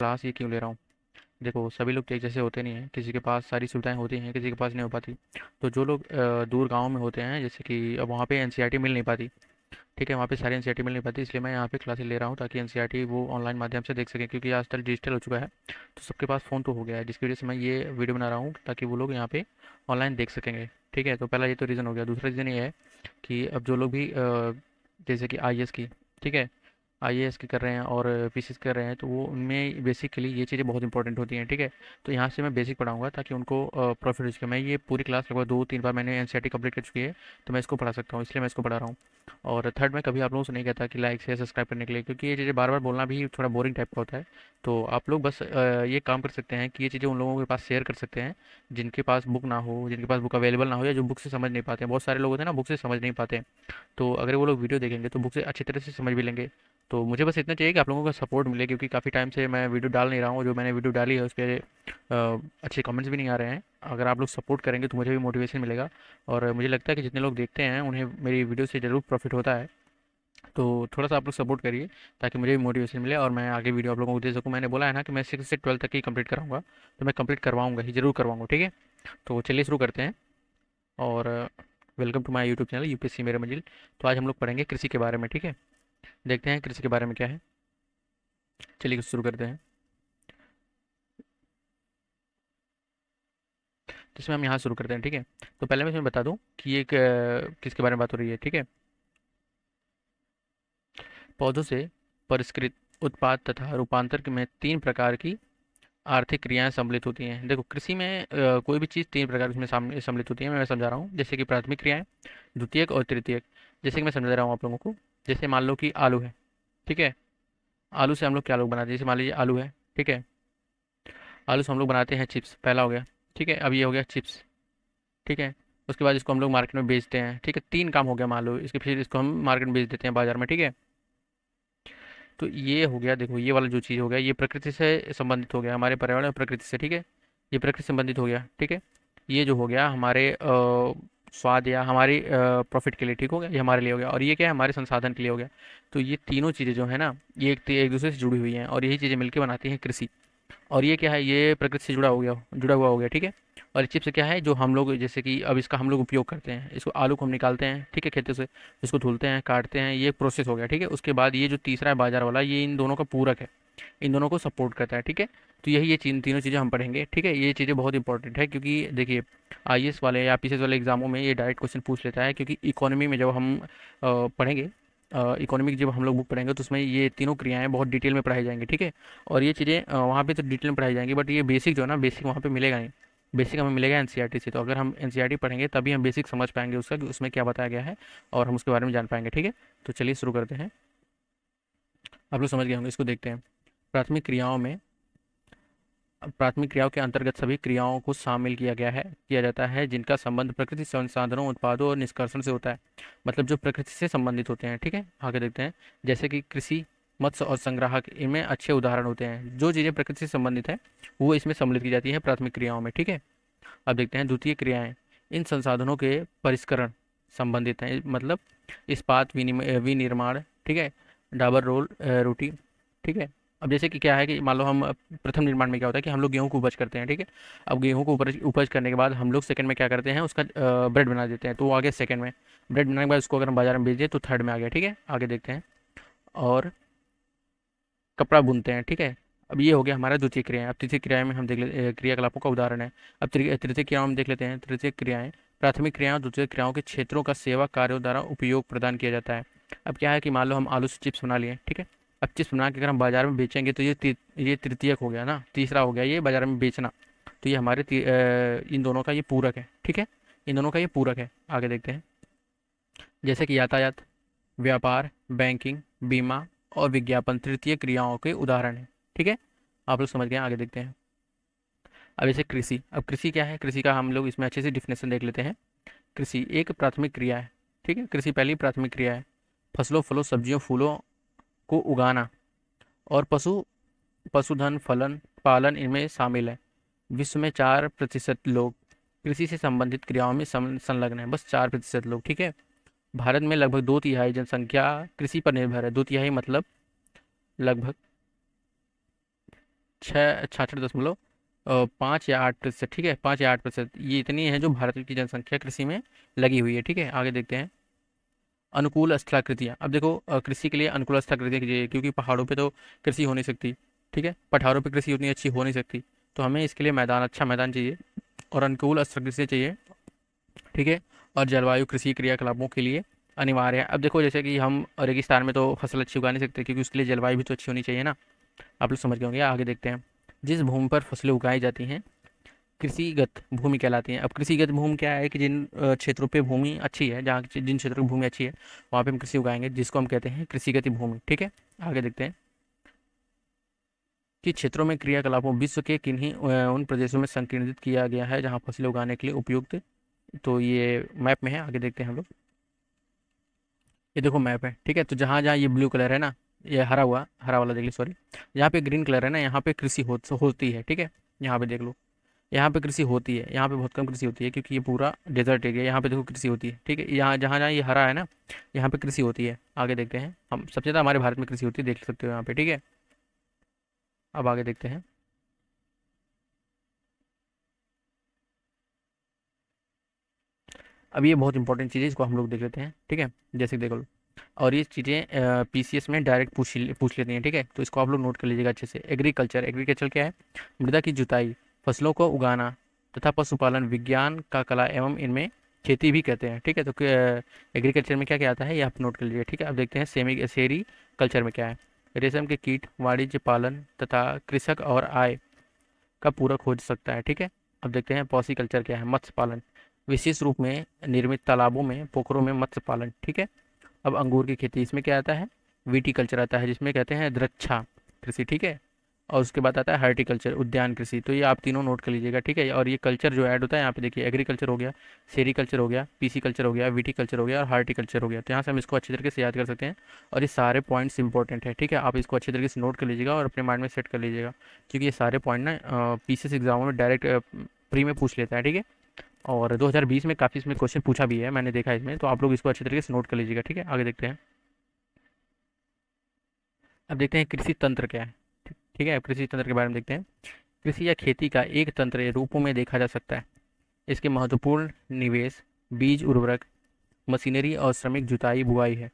Class ये क्यों ले रहा हूँ? देखो, सभी लोग एक जैसे होते नहीं हैं, किसी के पास सारी सुविधाएं होती हैं, किसी के पास नहीं हो पाती। तो जो लोग दूर गाँव में होते हैं, जैसे कि अब वहाँ पे एनसीईआरटी मिल नहीं पाती, ठीक है, वहाँ पे सारी एनसीईआरटी मिल नहीं पाती, इसलिए मैं यहाँ पे क्लासेस ले रहा हूँ ताकि एनसीईआरटी वो ऑनलाइन माध्यम से देख सकें, क्योंकि आजकल डिजिटल हो चुका है। तो सबके पास फ़ोन तो हो गया है, जिसकी वजह से मैं ये वीडियो बना रहा हूँ ताकि वो लोग यहाँ पे ऑनलाइन देख सकेंगे। ठीक है, तो पहला ये तो रीज़न हो गया। दूसरा रीज़न ये है कि अब जो लोग भी जैसे कि आईएएस की, ठीक है, आईएएस की कर रहे हैं और पीसीएस कर रहे हैं, तो वो उनमें बेसिकली ये चीज़ें बहुत इंपॉर्टेंट होती हैं। ठीक है, तो यहाँ से मैं बेसिक पढ़ाऊंगा ताकि उनको प्रॉफिट हो सके। मैं ये पूरी क्लास लगभग 2-3 बार मैंने एनसीईआरटी कंप्लीट कर चुकी है, तो मैं इसको पढ़ा सकता हूँ, इसलिए मैं इसको पढ़ा रहा हूँ। और थर्ड, मैं कभी आप लोगों से नहीं कहता कि लाइक शेयर सब्सक्राइब करने के लिए, क्योंकि ये चीज़ें बार बार बोलना भी थोड़ा बोरिंग टाइप का होता है। तो आप लोग बस ये काम कर सकते हैं कि ये चीज़ें उन लोगों के पास शेयर कर सकते हैं जिनके पास बुक ना हो, जिनके पास बुक अवेलेबल ना हो, या जो बुक से समझ नहीं पाते हैं। बहुत सारे लोग होते हैं ना, बुक से समझ नहीं पाते हैं। तो अगर वो लोग वीडियो देखेंगे तो बुक से अच्छी तरह से समझ भी लेंगे। तो मुझे बस इतना चाहिए कि आप लोगों का सपोर्ट मिले, क्योंकि काफ़ी टाइम से मैं वीडियो डाल नहीं रहा हूँ। जो मैंने वीडियो डाली है उस पर अच्छे कमेंट्स भी नहीं आ रहे हैं। अगर आप लोग सपोर्ट करेंगे तो मुझे भी मोटिवेशन मिलेगा, और मुझे लगता है कि जितने लोग देखते हैं उन्हें मेरी वीडियो से ज़रूर प्रॉफिट होता है। तो थोड़ा सा आप लोग सपोर्ट करिए ताकि मुझे भी मोटिवेशन मिले और मैं आगे वीडियो आप लोगों को दे सकूँ। मैंने बोला है ना कि मैं 6 से 12 तक ही कंप्लीट कराऊंगा, तो मैं कंप्लीट करवाऊंगा ही, ज़रूर करवाऊंगा। ठीक है, तो चलिए शुरू करते हैं। और welcome to my YouTube channel UPSC मेरे मंजिल। तो आज हम लोग पढ़ेंगे कृषि के बारे में। ठीक है, देखते हैं कृषि के बारे में क्या है। चलिए शुरू करते हैं। जिसमें हम यहाँ शुरू करते हैं। ठीक है, तो पहले मैं इसमें बता दूं कि ये किसके बारे में बात हो रही है। ठीक है, पौधों से परिष्कृत उत्पाद तथा रूपांतर में 3 प्रकार की आर्थिक क्रियाएं सम्मिलित होती हैं। देखो, कृषि में कोई भी चीज़ 3 प्रकार की इसमें सम्मिलित होती है। मैं समझा रहा हूँ, जैसे कि प्राथमिक क्रियाएं, द्वितीयक और तृतीयक। जैसे कि मैं समझा रहा हूँ आप लोगों को, जैसे मान लो कि आलू है। ठीक है, आलू से हम लोग क्या लोग बनाते हैं, जैसे मान लीजिए आलू है। ठीक है, आलू से हम लोग बनाते हैं चिप्स, पहला हो गया। ठीक है, अब ये हो गया चिप्स। ठीक है, उसके बाद इसको हम लोग मार्केट में बेचते हैं। ठीक है, 3 काम हो गया मान लो इसके, फिर इसको हम मार्केट में बेच देते हैं, बाजार में। ठीक है, तो ये हो गया। देखो, ये वाला जो चीज़ हो गया ये प्रकृति से संबंधित हो गया, हमारे पर्यावरण और प्रकृति से। ठीक है, ये प्रकृति से संबंधित हो गया। ठीक है, ये जो हो गया हमारे स्वाद या हमारी प्रॉफिट के लिए, ठीक हो गया, ये हमारे लिए हो गया। और ये क्या है, हमारे संसाधन के लिए हो गया। तो ये तीनों चीज़ें जो है ना, ये एक दूसरे से जुड़ी हुई हैं, और यही चीज़ें मिलकर बनाती हैं कृषि। और ये क्या है, ये प्रकृति से जुड़ा हुआ हो गया। ठीक है, और चिप्स क्या है, जो हम लोग, जैसे कि अब इसका हम लोग उपयोग करते हैं, इसको आलू को हम निकालते हैं, ठीक है, खेतों से, इसको धुलते हैं, काटते हैं, ये प्रोसेस हो गया। ठीक है, उसके बाद ये जो तीसरा है बाजार वाला, ये इन दोनों का पूरक है, इन दोनों को सपोर्ट करता है। ठीक है, तो यही ये तीनों चीज़ें हम पढ़ेंगे। ठीक है, ये चीज़ें बहुत इंपॉर्टेंट है, क्योंकि देखिए आईएएस वाले या पीसीएस वाले एग्जामों में ये डायरेक्ट क्वेश्चन पूछ लेता है। क्योंकि इकोनॉमी में जब हम पढ़ेंगे, इकोनॉमिक जब हम लोग बुक पढ़ेंगे, तो उसमें ये तीनों क्रियाएं बहुत डिटेल में पढ़ाई जाएंगी। ठीक है, और ये चीज़ें वहाँ पे तो डिटेल में पढ़ाई जाएंगी, बट ये बेसिक जो है ना, बेसिक वहाँ पे मिलेगा नहीं। बेसिक हमें मिलेगा एनसीईआरटी से। तो अगर हम एनसीईआरटी पढ़ेंगे तभी हम बेसिक समझ पाएंगे उसका, कि उसमें क्या बताया गया है, और हम उसके बारे में जान पाएंगे। ठीक है, तो चलिए शुरू करते हैं। आप लोग समझ गए होंगे, इसको देखते हैं। प्राथमिक क्रियाओं में, प्राथमिक क्रियाओं के अंतर्गत सभी क्रियाओं को शामिल किया जाता है जिनका संबंध प्रकृति संसाधनों, उत्पादों और निष्कर्षण से होता है। मतलब जो प्रकृति से संबंधित होते हैं। ठीक है, आगे देखते हैं। जैसे कि कृषि, मत्स्य और संग्राहक, इनमें अच्छे उदाहरण होते हैं। जो चीज़ें प्रकृति से संबंधित है वो इसमें सम्मिलित की जाती है प्राथमिक क्रियाओं में। ठीक है, अब देखते हैं द्वितीय क्रियाएं। इन संसाधनों के परिष्करण संबंधित हैं, मतलब इस्पात, विनिर्माण, ठीक है, डाबर रोल, रोटी। ठीक है, अब जैसे कि क्या है कि मान लो हम प्रथम निर्माण में क्या होता है कि हम लोग गेहूं को उपज करते हैं। ठीक है, अब गेहूं को उपज उपज करने के बाद हम लोग सेकंड में क्या करते हैं, उसका ब्रेड बना देते हैं, तो वो आ गया सेकंड में। ब्रेड बनाने के बाद उसको अगर हम बाजार में बेच दें तो थर्ड में आ गया। ठीक है, आगे देखते हैं। और कपड़ा बुनते हैं। ठीक है, अब ये हो गया हमारा द्वितीय क्रिया। अब तृतीय क्रिया में हम देख ले क्रियाकलापों का उदाहरण है। अब तृतीय क्रियाओं में देख लेते हैं। तृतीय क्रियाएं प्राथमिक क्रियाओं और द्वितीय क्रियाओं के क्षेत्रों का सेवा कार्यों द्वारा उपयोग प्रदान किया जाता है। अब क्या है कि मान लो हम आलू से चिप्स बना लिए। ठीक है, अब चिप्स बना के अगर हम बाजार में बेचेंगे तो ये तृतीयक हो गया ना, तीसरा हो गया ये बाजार में बेचना। तो ये हमारे इन दोनों का ये पूरक है। ठीक है, इन दोनों का ये पूरक है। आगे देखते हैं। जैसे कि यातायात, व्यापार, बैंकिंग, बीमा और विज्ञापन तृतीय क्रियाओं के उदाहरण हैं। ठीक है, आप लोग समझ गए, आगे देखते हैं। अब जैसे कृषि, अब कृषि क्या है, कृषि का हम लोग इसमें अच्छे से डिफिनेशन देख लेते हैं। कृषि एक प्राथमिक क्रिया है। ठीक है, कृषि पहली प्राथमिक क्रिया है। फसलों, फलों, सब्जियों, फूलों को उगाना और पशुधन फलन पालन इनमें शामिल है। विश्व में 4% लोग कृषि से संबंधित क्रियाओं में संलग्न है, बस 4% लोग। ठीक है, भारत में लगभग 2/3 जनसंख्या कृषि पर निर्भर है। 2/3 मतलब लगभग 5 या 8%, ठीक है, 5 या 8%, ये इतनी है जो भारत की जनसंख्या कृषि में लगी हुई है। ठीक है, आगे देखते हैं। अनुकूल स्थलाकृतियाँ। अब देखो कृषि के लिए अनुकूल स्थलाकृतियाँ कीजिए, क्योंकि पहाड़ों पे तो कृषि हो नहीं सकती। ठीक है, पठारों पे कृषि उतनी अच्छी हो नहीं सकती। तो हमें इसके लिए मैदान, अच्छा मैदान चाहिए और अनुकूल स्थलाकृतियाँ चाहिए। ठीक है, और जलवायु कृषि क्रियाकलापों के लिए अनिवार्य है। अब देखो जैसे कि हम रेगिस्तान में तो फसल अच्छी उगा नहीं सकते, क्योंकि उसके लिए जलवायु भी तो अच्छी होनी चाहिए ना। आप लोग समझ गए होंगे। आगे देखते हैं। जिस भूमि पर फसलें उगाई जाती हैं कृषिगत भूमि कहलाती है। अब कृषिगत भूमि क्या है कि जिन क्षेत्रों पे भूमि अच्छी है, जहाँ जिन क्षेत्रों की भूमि अच्छी है वहाँ पे हम कृषि उगाएंगे, जिसको हम कहते हैं कृषिगत भूमि। ठीक है, आगे देखते हैं कि क्षेत्रों में क्रियाकलापों विश्व के किन्हीं उन प्रदेशों में संकेंद्रित किया गया है जहाँ फसलें उगाने के लिए उपयुक्त। तो ये मैप में है, आगे देखते हैं हम लोग। ये देखो मैप है। ठीक है, तो जहाँ जहाँ ये ब्लू कलर है ना, ये हरा हुआ, हरा वाला देख ली, सॉरी, यहाँ पे ग्रीन कलर है ना, यहाँ पे कृषि होती है। ठीक है, यहाँ पे देख लो, यहाँ पे कृषि होती है। यहाँ पे बहुत कम कृषि होती है, क्योंकि ये पूरा डेजर्ट एरिया है। यहाँ पे देखो कृषि होती है। ठीक है, यहाँ जहाँ जहाँ ये हरा है ना, यहाँ पे कृषि होती है। आगे देखते हैं। हम सबसे ज़्यादा हमारे भारत में कृषि होती है, देख सकते हो यहाँ पे। ठीक है, अब आगे देखते हैं। अब ये बहुत इंपॉर्टेंट चीज़ है, इसको हम लोग देख लेते हैं। ठीक है, जैसे कि देख लो, और ये चीज़ें पीसीएस में डायरेक्ट पूछ लेती हैं। ठीक है, तो इसको आप लोग नोट कर लीजिएगा अच्छे से। एग्रीकल्चर, एग्रीकल्चर क्या है? मृदा की जुताई, फसलों को उगाना तथा पशुपालन विज्ञान का कला एवं इनमें खेती भी कहते हैं। ठीक है, तो एग्रीकल्चर में क्या क्या आता है ये आप नोट कर लीजिए। ठीक है, अब देखते हैं सेरी कल्चर में क्या है। रेशम के कीट, वाणिज्य पालन तथा कृषक और आय का पूरक हो सकता है। ठीक है, अब देखते हैं पॉसी कल्चर क्या है। मत्स्य पालन, विशेष रूप में निर्मित तालाबों में, पोखरों में मत्स्य पालन। ठीक है, अब अंगूर की खेती, इसमें क्या आता है? वीटी कल्चर आता है, जिसमें कहते हैं द्रक्षा कृषि। ठीक है, और उसके बाद आता है हॉर्टिकल्चर, उद्यान कृषि। तो ये आप तीनों नोट कर लीजिएगा। ठीक है, और ये कल्चर जो ऐड होता है यहाँ पे देखिए, एग्रीकल्चर हो गया, सेरीकल्चर हो गया, पीसी कल्चर हो गया, वीटी कल्चर हो गया और हॉर्टिकल्चर हो गया। तो यहाँ से हम इसको अच्छी तरीके से याद कर सकते हैं, और ये सारे पॉइंट्स इंपॉर्टेंट है। ठीक है, आप इसको अच्छी तरीके से नोट कर लीजिएगा और अपने माइंड में सेट कर लीजिएगा, क्योंकि ये सारे पॉइंट ना पीसीएस एग्जामों में डायरेक्ट प्री में पूछ लेता है। ठीक है, और 2020 में काफ़ी इसमें क्वेश्चन पूछा भी है, मैंने देखा है इसमें। तो आप लोग इसको अच्छी तरीके से नोट कर लीजिएगा। ठीक है, आगे देखते हैं। अब देखते हैं कृषि तंत्र क्या है। ठीक है, अब कृषि तंत्र के बारे में देखते हैं। कृषि या खेती का एक तंत्र रूपों में देखा जा सकता है। इसके महत्वपूर्ण निवेश बीज, उर्वरक, मशीनरी और श्रमिक जुताई बुआई है।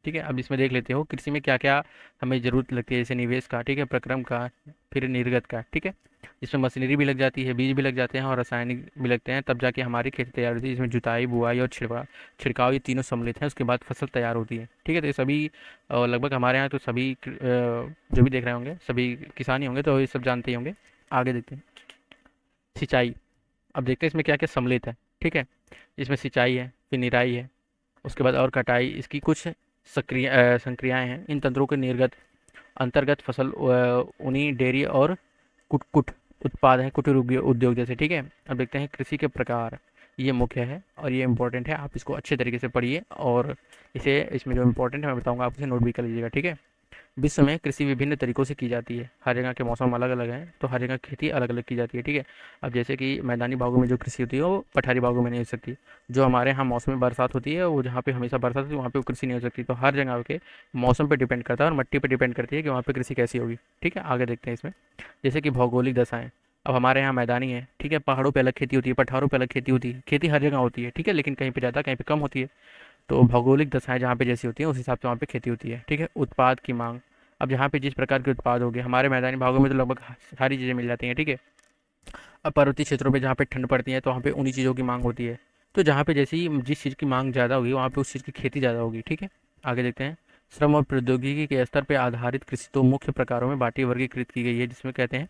ठीक है, अब इसमें देख लेते हो कृषि में क्या क्या हमें ज़रूरत लगती है, जैसे निवेश का, ठीक है, प्रक्रम का, फिर निर्गत का। ठीक है, इसमें मशीनरी भी लग जाती है, बीज भी लग जाते हैं और रासायनिक भी लगते हैं, तब जाके हमारी खेती तैयार होती है। इसमें जुताई, बुआई और छिड़काव ये तीनों सम्मिलित हैं, उसके बाद फसल तैयार होती है। ठीक है, तो ये सभी लगभग हमारे यहाँ तो सभी जो भी देख रहे होंगे सभी किसान ही होंगे, तो ये सब जानते ही होंगे। आगे देखते हैं। सिंचाई। अब देखते हैं इसमें क्या क्या सम्मिलित है। ठीक है, इसमें सिंचाई है, फिर निराई है, उसके बाद और कटाई, इसकी कुछ संक्रियाएं हैं। इन तंत्रों के निर्गत अंतर्गत फसल उन्हीं डेयरी और कुटकुट उत्पाद हैं, कुटीर उद्योग जैसे। ठीक है, अब देखते हैं कृषि के प्रकार। ये मुख्य है और ये इंपॉर्टेंट है, आप इसको अच्छे तरीके से पढ़िए, और इसे इसमें जो इंपॉर्टेंट है मैं बताऊंगा, आप इसे नोट भी कर लीजिएगा। ठीक है, विश्व में कृषि विभिन्न तरीकों से की जाती है, हर जगह के मौसम अलग अलग हैं, तो हर जगह खेती अलग अलग की जाती है। ठीक है, अब जैसे कि मैदानी भागों में जो कृषि होती है वो पठारी भागों में नहीं हो सकती। जो हमारे यहाँ मौसम में बरसात होती है, वो जहाँ पे हमेशा बरसात होती है वहाँ पे वो कृषि नहीं हो सकती। तो हर जगह के मौसम पर डिपेंड करता है और मिट्टी पर डिपेंड करती है कि वहाँ पे कृषि कैसी होगी। ठीक है, आगे देखते हैं इसमें। जैसे कि भौगोलिक दशाएं। अब हमारे यहाँ मैदानी है, ठीक है, पहाड़ों पे अलग खेती होती है, पठारों पे अलग खेती होती है। खेती हर जगह होती है, ठीक है, लेकिन कहीं पे ज़्यादा, कहीं पे कम होती है। तो भौगोलिक दशाएं जहाँ पे जैसी होती हैं उस हिसाब से वहाँ पे खेती होती है। ठीक है, उत्पाद की मांग। अब जहाँ पे जिस प्रकार के उत्पाद हो गए, हमारे मैदानी भागों में तो लगभग सारी चीज़ें मिल जाती हैं। ठीक है, अब पर्वतीय क्षेत्रों पे जहाँ पे ठंड पड़ती है तो वहाँ पे उन्हीं चीज़ों की मांग होती है। तो जहाँ पे जैसी जिस चीज़ की मांग ज़्यादा होगी वहाँ पे उस चीज़ की खेती ज़्यादा होगी। ठीक है, आगे देखते हैं। श्रम और प्रौद्योगिकी के स्तर पर आधारित कृषि दो मुख्य प्रकारों में बांटी वर्गीकृत की गई है, जिसमें कहते हैं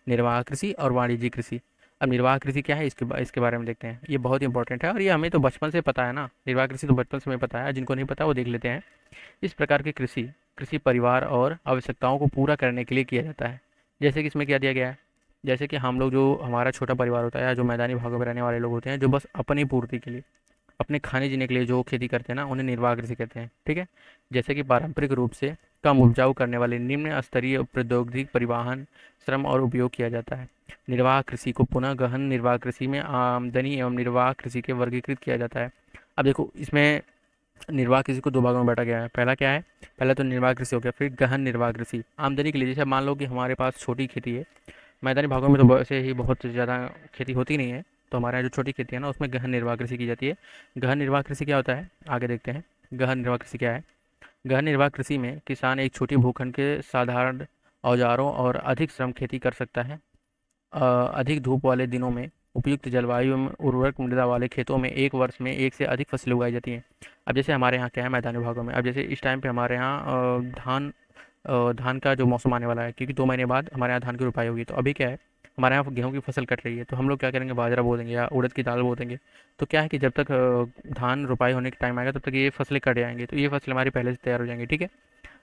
निर्वाह कृषि और वाणिज्यिक कृषि। अब निर्वाह कृषि क्या है, इसके बारे में देखते हैं। ये बहुत इंपॉर्टेंट है और ये हमें तो बचपन से पता है ना, निर्वाह कृषि तो बचपन से हमें पता है, जिनको नहीं पता वो देख लेते हैं। इस प्रकार की कृषि कृषि परिवार और आवश्यकताओं को पूरा करने के लिए किया जाता है। जैसे कि इसमें क्या दिया गया है, जैसे कि हम लोग, जो हमारा छोटा परिवार होता है या जो मैदानी भागों में रहने वाले लोग होते हैं, जो बस अपनी पूर्ति के लिए, अपने खाने जीने के लिए जो खेती करते हैं ना, उन्हें निर्वाह कृषि कहते हैं। ठीक है, जैसे कि पारंपरिक रूप से कम उपजाऊ करने वाले निम्न स्तरीय प्रौद्योगिक परिवहन, श्रम और उपयोग किया जाता है। निर्वाह कृषि को पुनः गहन निर्वाह कृषि में आमदनी एवं निर्वाह कृषि के वर्गीकृत किया जाता है। अब देखो इसमें निर्वाह कृषि को दो भागों में बांटा गया है। पहला क्या है? पहला तो निर्वाह कृषि हो गया, फिर गहन निर्वाह कृषि आमदनी के लिए। जैसे मान लो कि हमारे पास छोटी खेती है, मैदानी भागों में तो वैसे ही बहुत ज़्यादा खेती होती नहीं है, तो हमारे यहाँ जो छोटी खेती है ना उसमें गहन निर्वाह कृषि की जाती है। गहन निर्वाह कृषि क्या होता है, आगे देखते हैं। गहन निर्वाह कृषि क्या है? गहन निर्वाह कृषि में किसान एक छोटी भूखंड के साधारण औजारों और अधिक श्रम खेती कर सकता है। अधिक धूप वाले दिनों में उपयुक्त जलवायु में उर्वरक मृदा वाले खेतों में एक वर्ष में एक से अधिक फसलें उगाई जाती हैं। अब जैसे हमारे यहाँ क्या है, मैदानी भागों में अब जैसे इस टाइम पे हमारे यहाँ धान का जो मौसम आने वाला है, क्योंकि 2 महीने बाद हमारे यहाँ धान की रोपाई होगी। तो अभी क्या है, हमारे यहाँ गेहूँ की फसल कट रही है, तो हम लोग क्या करेंगे, बाजरा बो देंगे या उड़द की दाल बो देंगे। तो क्या है कि जब तक धान रोपाई होने का टाइम आएगा तब तक ये फसलें कट जाएंगी, तो ये फसलें हमारी पहले से तैयार हो जाएंगी, ठीक है।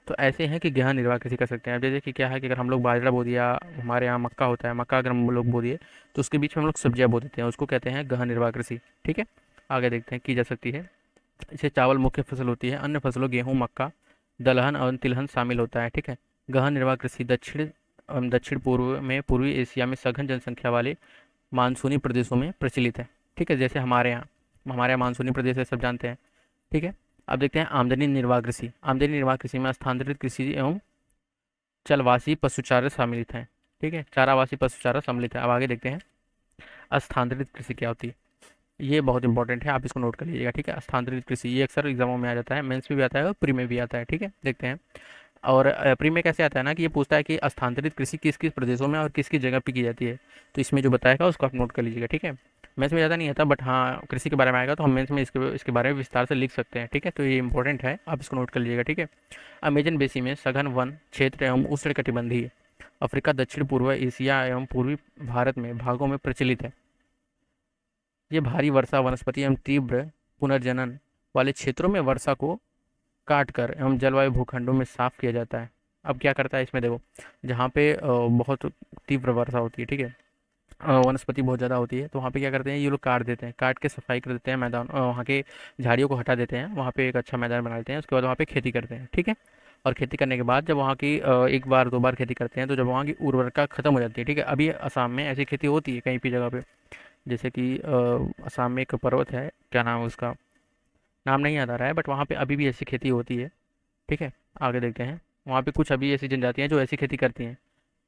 तो ऐसे हैं कि गहन निर्वाह कृषि कर सकते हैं। अब जैसे कि क्या है कि अगर हम लोग बाजरा बो दिया, हमारे यहाँ मक्का होता है, मक्का अगर हम लोग बो दिए तो उसके बीच में हम लोग सब्जियां बो देते हैं, उसको कहते हैं गहन निर्वाह कृषि, ठीक है। आगे देखते हैं की जा सकती है। इसे चावल मुख्य फसल होती है, अन्य फसलों गेहूँ, मक्का, दलहन और तिलहन शामिल होता है, ठीक है। गहन निर्वाह कृषि दक्षिण पूर्व में पूर्वी एशिया में सघन जनसंख्या वाले मानसूनी प्रदेशों में प्रचलित है, ठीक है। जैसे हमारे यहाँ मानसूनी प्रदेश है, सब जानते हैं, ठीक है। अब देखते हैं आमदनी निर्वाह कृषि। आमदनी निर्वाह कृषि में स्थानांतरित कृषि एवं चलवासी पशुचारा सम्मिलित हैं, ठीक है। चारावासी पशुचारा सम्मिलित है। अब आगे देखते हैं स्थानांतरित कृषि क्या होती है। ये बहुत इंपॉर्टेंट है, आप इसको नोट कर लीजिएगा, ठीक है। स्थानांतरित कृषि ये अक्सर एग्जामों में आ जाता है, मेंस में भी आता है और प्री में भी आता है, ठीक है। देखते हैं। और प्री में कैसे आता है ना कि ये पूछता है कि स्थानांतरित कृषि किस किस प्रदेशों में और किस किस जगह पे की जाती है। तो इसमें जो बताएगा उसको आप नोट कर लीजिएगा, ठीक है। मेंस में ज़्यादा नहीं आता, बट हाँ कृषि के बारे में आएगा तो हम मेंस में इसके बारे में विस्तार से लिख सकते हैं, ठीक है। तो ये इंपॉर्टेंट है, आप इसको नोट कर लीजिएगा, ठीक है। अमेजन बेसी में सघन वन क्षेत्र एवं उष्णकटिबंधीय अफ्रीका, दक्षिण पूर्व एशिया एवं पूर्वी भारत में भागों में प्रचलित है। ये भारी वर्षा वनस्पति एवं तीव्र पुनर्जनन वाले क्षेत्रों में वर्षा को काट कर एवं जलवायु भूखंडों में साफ किया जाता है। अब क्या करता है इसमें देखो, जहाँ पे बहुत तीव्र वर्षा होती है, ठीक है, वनस्पति बहुत ज़्यादा होती है, तो वहाँ पे क्या करते हैं ये लोग काट देते हैं, काट के सफाई कर देते हैं, मैदान वहाँ के झाड़ियों को हटा देते हैं, वहाँ पे एक अच्छा मैदान बना देते हैं, उसके बाद वहाँ पे खेती करते हैं, ठीक है। और खेती करने के बाद जब वहाँ की एक बार दो बार खेती करते हैं तो जब वहाँ की उर्वरता खत्म हो जाती है, ठीक है। अभी असम में ऐसी खेती होती है कहीं भी जगह पे, जैसे कि असम में एक पर्वत है, क्या नाम है उसका, नाम नहीं याद आ रहा है, बट वहाँ पे अभी भी ऐसी खेती होती है, ठीक है। आगे देखते हैं। वहाँ पे कुछ अभी ऐसी जनजातियाँ जो ऐसी खेती करती हैं,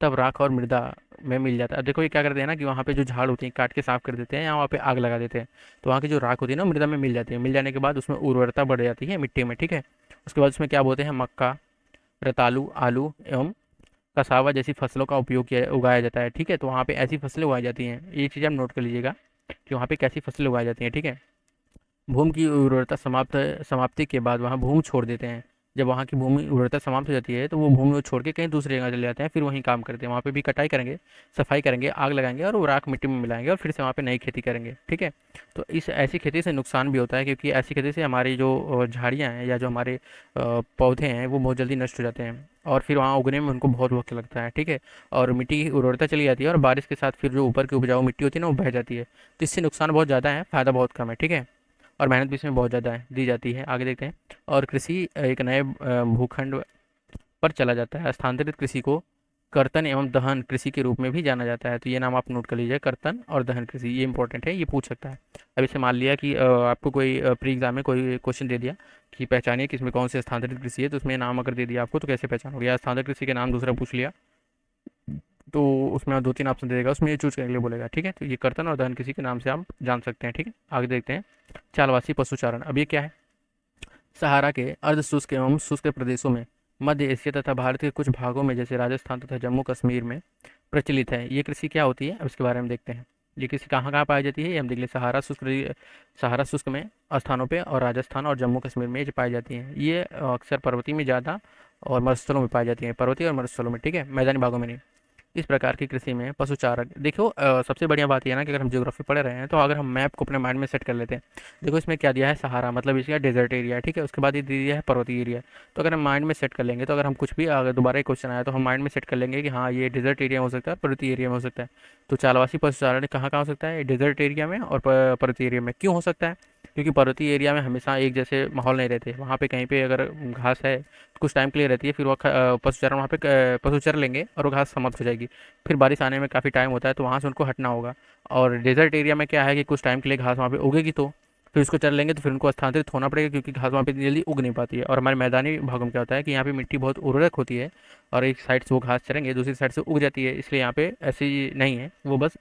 तब राख और मृदा में मिल जाता है। अब देखो ये क्या करते हैं ना कि वहाँ पे जो झाड़ होती हैं काट के साफ कर देते हैं या वहाँ पे आग लगा देते हैं, तो वहाँ की जो राख होती है ना मृदा में मिल जाती है, मिल जाने के बाद उसमें उर्वरता बढ़ जाती है मिट्टी में, ठीक है। उसके बाद उसमें क्या बोलते हैं, मक्का, रतालू, आलू एवं कसावा जैसी फसलों का उपयोग किया उगाया जाता है, ठीक है। तो वहाँ पे ऐसी फसलें उगाई जाती हैं, ये चीज़ आप नोट कर लीजिएगा कि वहाँ पे कैसी फसलें उगाई जाती हैं, ठीक है। भूमि की उर्वरता समाप्ति के बाद वहाँ भूमि छोड़ देते हैं। जब वहाँ की भूमि उर्वरता समाप्त हो जाती है तो वो भूमि को छोड़ के कहीं दूसरी जगह चले जाते हैं, फिर वहीं काम करते हैं, वहाँ पे भी कटाई करेंगे, सफाई करेंगे, आग लगाएंगे और वो राख मिट्टी में मिलाएंगे और फिर से वहाँ पे नई खेती करेंगे, ठीक है। तो इस ऐसी खेती से नुकसान भी होता है, क्योंकि ऐसी खेती से हमारी जो झाड़ियाँ हैं या जो हमारे पौधे हैं वो बहुत जल्दी नष्ट हो जाते हैं और फिर वहाँ उगने में उनको बहुत वक्त लगता है, ठीक है। और मिट्टी की उर्वरता चली जाती है और बारिश के साथ फिर जो ऊपर की उपजाऊ मिट्टी होती है ना वो बह जाती है। तो इससे नुकसान बहुत ज़्यादा है, फ़ायदा बहुत कम है, ठीक है। और मेहनत भी इसमें बहुत ज़्यादा है दी जाती है। आगे देखते हैं। और कृषि एक नए भूखंड पर चला जाता है। स्थानांतरित कृषि को कर्तन एवं दहन कृषि के रूप में भी जाना जाता है। तो ये नाम आप नोट कर लीजिए, कर्तन और दहन कृषि, ये इंपॉर्टेंट है, ये पूछ सकता है। अब इसे मान लिया कि आपको कोई प्री एग्जाम में कोई क्वेश्चन दे दिया कि पहचानिए कि इसमें कौन से स्थानांतरित कृषि है, तो उसमें नाम अगर दे दिया आपको तो कैसे पहचानोगे, या स्थानांतरित कृषि के नाम दूसरा पूछ लिया तो उसमें 2-3 ऑप्शन दे देगा, उसमें ये चूज करने के लिए बोलेगा, ठीक है। तो ये कर्तन और दहन कृषि के नाम से आप जान सकते हैं, ठीक है। आगे देखते हैं। चालवासी पशुचारण, अब ये क्या है, सहारा के अर्ध शुष्क एवं शुष्क प्रदेशों में, मध्य एशिया तथा भारत के कुछ भागों में जैसे राजस्थान तथा जम्मू कश्मीर में प्रचलित है। ये कृषि क्या होती है अब इसके बारे में देखते हैं। ये कृषि कहाँ कहाँ पाई जाती है, ये हम देख लें। सहारा शुष्क में स्थानों पे और राजस्थान और जम्मू कश्मीर में ये पाई जाती हैं। ये अक्सर पर्वतीय में ज़्यादा और मरुस्थलों में पाई जाती हैं, पर्वतीय और मरुस्थलों में, ठीक है, मैदानी भागों में नहीं। इस प्रकार की कृषि में पशुचारक, देखो सबसे बढ़िया बात यह है ना कि अगर हम ज्योग्राफी पढ़ रहे हैं तो अगर हम मैप को अपने माइंड में सेट कर लेते हैं, देखो इसमें क्या दिया है, सहारा मतलब इसका डेजर्ट एरिया है, ठीक है। उसके बाद ये दे दिया है पर्वतीय एरिया। तो अगर हम माइंड में सेट कर लेंगे तो अगर हम कुछ भी अगर दोबारा एक क्वेश्चन आया तो हम माइंड में सेट कर लेंगे कि हाँ ये डेजर्ट एरिया में हो सकता है, पर्वतीय एरिया में हो सकता है। तो चालवासी पशुचारण कहाँ कहाँ हो सकता है, डेजर्ट एरिया में और पर्वतीय एरिया में। क्यों हो सकता है, क्योंकि पर्वतीय एरिया में हमेशा एक जैसे माहौल नहीं रहते, वहाँ पे कहीं पे अगर घास है कुछ टाइम के लिए रहती है, फिर वो पशुचारण वहाँ पे पशु चर लेंगे और वो घास समाप्त हो जाएगी, फिर बारिश आने में काफ़ी टाइम होता है तो वहाँ से उनको हटना होगा। और डेजर्ट एरिया में क्या है कि कुछ टाइम के लिए घास वहाँ पे उगेगी तो फिर उसको चर लेंगे तो फिर उनको स्थानांतरित होना पड़ेगा, क्योंकि घास वहाँ पे इतनी जल्दी उग नहीं पाती है। और हमारे मैदानी भागों में क्या होता है कि यहाँ पे मिट्टी बहुत उर्वरक होती है, और एक साइड से वो घास चरेंगे, दूसरी साइड से उग जाती है, इसलिए यहाँ पे ऐसी नहीं है, वो बस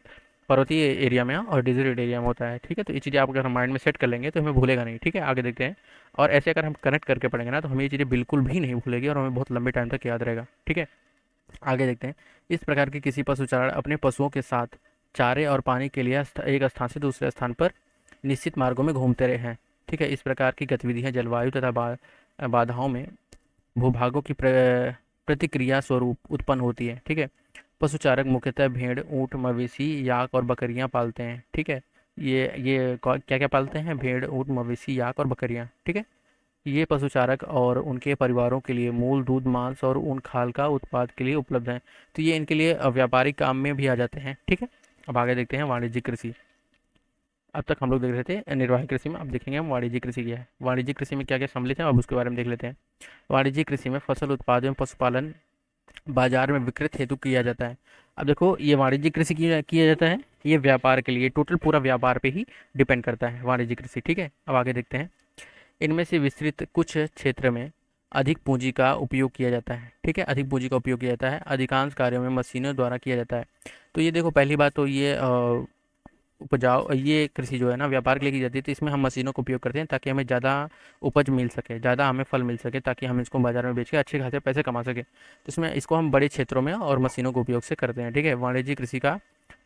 पर्वतीय एरिया में और डिजर्ट एरिया में होता है। ठीक है, तो ये चीज़ें आप अगर हम माइंड में सेट कर लेंगे तो हमें भूलेगा नहीं। ठीक है, आगे देखते हैं। और ऐसे अगर हम कनेक्ट करके पढ़ेंगे ना तो हमें ये चीज़ें बिल्कुल भी नहीं भूलेगी और हमें बहुत लंबे टाइम तक याद रहेगा। ठीक है, आगे देखते हैं। इस प्रकार के किसी पशुचारण अपने पशुओं के साथ चारे और पानी के लिए एक स्थान से दूसरे स्थान पर निश्चित मार्गों में घूमते रहे हैं। ठीक है, इस प्रकार की गतिविधियां जलवायु तथा बाधाओं में भूभागों की प्रतिक्रिया स्वरूप उत्पन्न होती है। ठीक है, पशुचारक मुख्यतः भेड़, ऊंट, मवेशी, याक और बकरियां पालते हैं। ठीक है, ये क्या क्या पालते हैं? भेड़, ऊंट, मवेशी, याक और बकरियां। ठीक है, ये पशुचारक और उनके परिवारों के लिए मूल दूध, मांस और ऊन, खाल का उत्पाद के लिए उपलब्ध हैं। तो ये इनके लिए व्यापारिक काम में भी आ जाते हैं। ठीक है, अब आगे देखते हैं वाणिज्यिक कृषि। अब तक हम लोग देख रहे थे निर्वाहिक कृषि में, अब देखेंगे हम वाणिज्यिक कृषि क्या है। वाणिज्यिक कृषि में क्या क्या सम्मिलित है, अब उसके बारे में देख लेते हैं। वाणिज्यिक कृषि में फसल उत्पादन एवं पशुपालन बाजार में विक्रय हेतु किया जाता है। अब देखो, ये वाणिज्यिक कृषि किया जाता है, ये व्यापार के लिए, टोटल पूरा व्यापार पे ही डिपेंड करता है वाणिज्यिक कृषि। ठीक है, अब आगे देखते हैं। इनमें से विस्तृत कुछ क्षेत्र में अधिक पूंजी का उपयोग किया जाता है। ठीक है, अधिक पूंजी का उपयोग किया जाता है, अधिकांश कार्यों में मशीनों द्वारा किया जाता है। तो ये देखो, पहली बात तो ये उपजाऊ, ये कृषि जो है ना व्यापार के लिए की जाती है, तो इसमें हम मशीनों का उपयोग करते हैं ताकि हमें ज़्यादा उपज मिल सके, ज़्यादा हमें फल मिल सके, ताकि हम इसको बाजार में बेच के अच्छे खासे पैसे कमा सके। तो इसमें इसको हम बड़े क्षेत्रों में और मशीनों के उपयोग से करते हैं। ठीक है, वाणिज्यिक कृषि का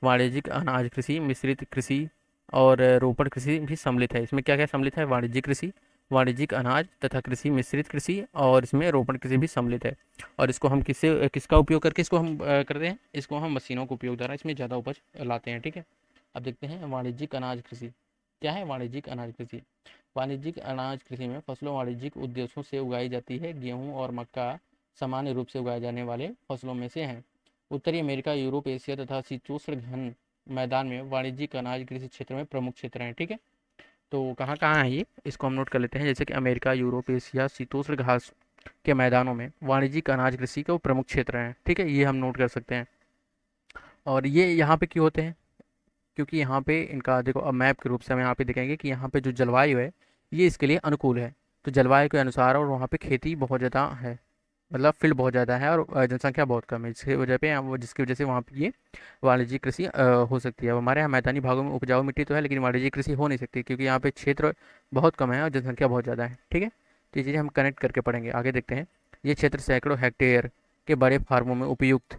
वाणिज्यिक अनाज कृषि, मिश्रित कृषि और रोपण कृषि भी सम्मिलित है। इसमें क्या क्या सम्मिलित है? वाणिज्यिक कृषि, वाणिज्यिक अनाज तथा कृषि, मिश्रित कृषि और इसमें रोपण कृषि भी सम्मिलित है। और इसको हम किसका उपयोग करके इसको हम करते हैं? इसको हम मशीनों के उपयोग द्वारा इसमें ज़्यादा उपज लाते हैं। ठीक है, अब देखते हैं वाणिज्यिक अनाज कृषि। क्या है वाणिज्यिक अनाज कृषि? वाणिज्यिक अनाज कृषि में फसलों वाणिज्यिक उद्देश्यों से उगाई जाती है। गेहूं और मक्का सामान्य रूप से उगाए जाने वाले फसलों में से हैं। उत्तरी अमेरिका, यूरोप, एशिया तथा शीतोष्ण घन मैदान में वाणिज्यिक अनाज कृषि क्षेत्र में प्रमुख क्षेत्र हैं। ठीक है, तो कहाँ कहाँ है ये, इसको हम नोट कर लेते हैं। जैसे कि अमेरिका, यूरोप, एशिया, शीतोष्ण घास के मैदानों में वाणिज्यिक अनाज कृषि के वो प्रमुख क्षेत्र हैं। ठीक है, ये हम नोट कर सकते हैं। और ये यहाँ पे क्यों होते हैं? क्योंकि यहाँ पे इनका देखो, अब मैप के रूप से हम यहाँ पे देखेंगे कि यहाँ पे जो जलवायु है ये इसके लिए अनुकूल है। तो जलवायु के अनुसार, और वहाँ पे खेती बहुत ज़्यादा है, मतलब फील्ड बहुत ज़्यादा है और जनसंख्या बहुत कम है, जिसकी वजह से वहाँ पे ये वाणिज्यिक कृषि हो सकती है। अब हमारे यहाँ मैदानी भागों में उपजाऊ मिट्टी तो है, लेकिन वाणिज्यिक कृषि हो नहीं सकती, क्योंकि यहाँ पे क्षेत्र बहुत कम है और जनसंख्या बहुत ज़्यादा है। ठीक है, तो ये चीज़ें हम कनेक्ट करके पढ़ेंगे। आगे देखते हैं। ये क्षेत्र सैकड़ों हेक्टेयर के बड़े फार्मों में उपयुक्त